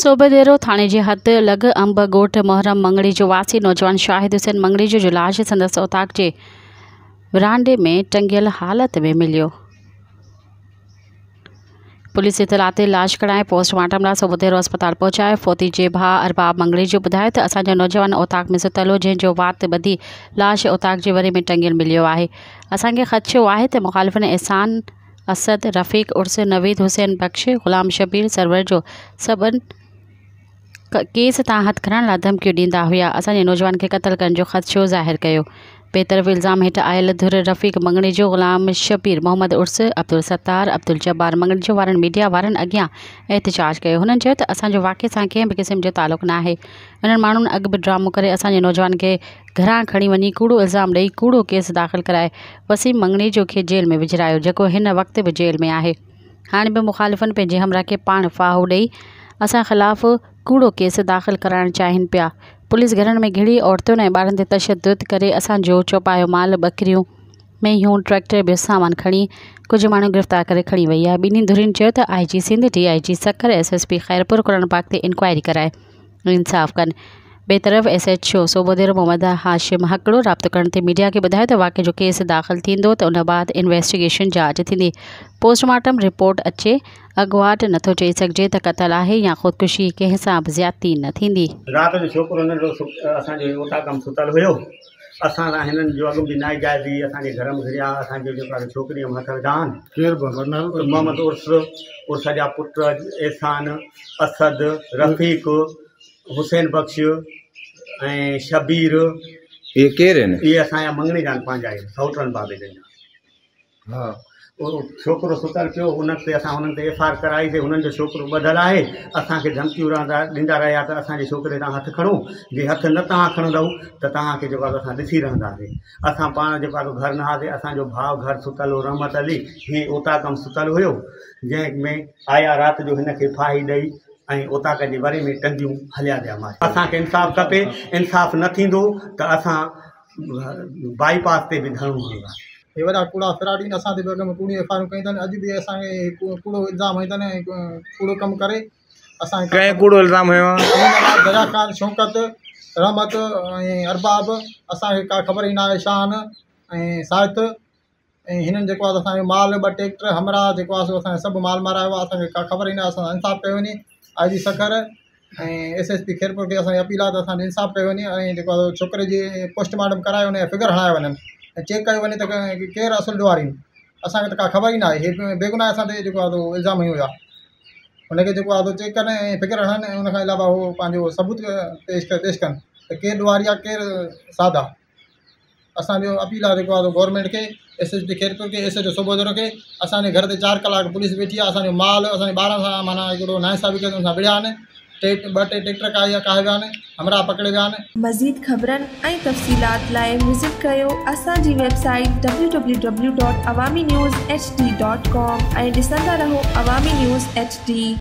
सोबेदेरो थाणे जे हद लॻ अंब ॻोठ मोहरम मंगड़ी जो वासी नौजवान शाहिद हुसैन मंगड़ी जो लाश संदसि ओताक जे विरांडे में टंगियल हालत में मिलियो। पुलिस इतलाह ते लाश कढाए पोस्टमार्टम लाइ सोबेदेरो अस्पताल पहुचायो। फोती जे भाउ अरबाब मंगड़ी जो ॿुधायो त असांजो नौजवान ओताक में सुतल हो, जंहिंजो वात ॿधी लाश ओताक जे वरे में टंगियल मिलियो आहे। असांखे ख़दशो आहे त मुखालिफ़न एहसान असद रफ़ीक उर्स नवीद हुसैन बख्श ग़ुलाम शबीर सरवर जो सबन केस तां हथ खणण लाइ धमकियूं ॾींदा हुआ। असांजे नौजवान खे क़त्ल करण जो ख़दशो ज़ाहिर कयो। बेतरफ़ इल्ज़ाम हेठि आयल धुर रफ़ीक मंगड़ी जो ग़ुलाम शबीर मोहम्मद उर्स अब्दुल सत्तार अब्दुल जब्बार मंगड़ी जो वारनि मीडिया वारनि अॻियां एहतिजाज कयो। हुननि चयो त असांजो वाक़े सां कंहिं बि क़िस्म जो तालुक़ु न आहे। इन्हनि माण्हुनि अॻु बि ड्रामो करे असांजे नौजवान खे घरां खणी वञी कूड़ो इल्ज़ाम ॾेई कूड़ो केस दाख़िल कराए वसीम मंगड़ी जो खे जेल में विझरायो, जेको हिन वक़्तु बि जेल में आहे। हाणे बि मुखालिफ़न पंहिंजे हमरा खे पाण फाहो ॾेई असां ख़िलाफ़ कूड़ो केस दाख़िल कराइण चाहिनि पिया। पुलिस घरनि में घिड़ी औरतुनि ऐं ॿारनि ते तशद्दुद करे असांजो चौपायो माल बकरियूं मेंहियूं ट्रैक्टर ॿियो सामान खणी कुझु माण्हू गिरफ़्तार करे खणी वई आहे। ॿिन्ही धुरियुनि चयो त IG Sindh DIG Sukkur SSP Khairpur Quran पाक ते इंक्वायरी कराए इंसाफ़ कनि। बेतरफ़ SHO सोबेदेरो मोहम्मद हाशिम हकड़ो राब्तो करण ते मीडिया खे ॿुधायो त वाक़े जो केस दाख़िल थींदो त उन बाद इन्वेस्टिगेशन जांच थींदी, पोस्टमार्टम रिपोर्ट अचे। अॻुवाट नथो चई सघिजे त क़तल आहे या ख़ुदकुशी, कंहिं सां बि ज़्यादती न थींदी। रात जो छोकिरो नंढो असांजे ओताकम सुतल हुयो। असां हिननि जो अॻु बि नाइजाइज़ी असांजे घर में घिरिया। असांजो जेको आहे छोकिरी हथ विधा आहिनि। मोहम्मद उर्स जा पुट एहसान असद रफ़ीक हुसैन बख्श ऐं शबीर, ये केरु आहिनि? इहे असांजा मंगणी जा पंहिंजा आहिनि, सौटरनि बाबे जा। हा, छोकिरो सुतल पियो, उन ते असां हुननि ते FIR कराई ते हुननि जो छोकिरो ॿधल आहे। असांखे धमकियूं ॾींदा रहिया त असांजे छोकिरे तां हथु खणो, जे हथु न तव्हां खणंदव त तव्हांखे जेको आहे असां ॾिसी रहंदासीं। असां पाण जेको आहे घर न हुआसीं। असांजो भाउ घर सुतल हो रहमत अली, हीअं ओताकम सुतल हुयो, जंहिंमें आया राति जो हिनखे फाही ॾेई ऐं ओताक जे वरे में टंगियूं हलिया विया मां। असांखे इंसाफ़ खपे। इंसाफ़ न थींदो त असां बाईपास ते बि धरणो हणंदासीं। हे वॾा कूड़ा फिराडी असां ते में कूड़ी FIR कई अथनि। अॼु बि असांखे कूड़ो इल्ज़ाम हई अथनि, कूड़ो कमु करे असांखे कंहिं कूड़ो इल्ज़ाम हुयो? दरिया शौकत रहमत ऐं अरबाब, असांखे का ख़बर ई न आहे। शान ऐं साहित ऐं हिननि जेको आहे असांजो माल 2 ट्रैक्टर हमरा जेको आहे असांखे सभु माल मारायो आहे। असांखे का ख़बर ई न आहे। असां इंसाफ़ कयो वञे। IG सखर ऐं SSP ख़ैरपुर खे असांजी अपील आहे त असांजो इंसाफ़ कयो वञे ऐं जेको आहे छोकिरे जी पोस्टमार्टम कराए हुन जा फिगर हणाए वञनि ऐं चेक कयो वञे त केरु असुलु ॾुआरी। असांखे त का ख़बर ई न आहे। हे बेगुनाह असां ते जेको आहे इल्ज़ाम हुआ। हुनखे जेको आहे चेक कनि ऐं फिगर हणनि ऐं हुनखां अलावा उहो पंहिंजो सबूत पेश कनि त केरु ॾुआरी आहे केरु सादा। असांजो अपील आहे जेको आहे गवर्नमेंट खे, SSP ख़ैरपुर खे, SHO सोबेदेरो खे। असांजे घर ते 4 कलाक पुलिस वेठी आहे। असांजो माल असांजे ॿारनि सां माना हिकिड़ो नाइंसाफ़ी करे हुन सां विढ़िया आहिनि। 2 ट्रैक्टर काहे विया आहिनि, हमरा पकड़े विया आहिनि। मज़ीद ख़बरनि ऐं तफ़सीलात लाइ विज़िट कयो असांजी वेबसाइट www.awamiNewsHD.com ऐं ॾिसंदा रहो अवामी न्यूज़ HD।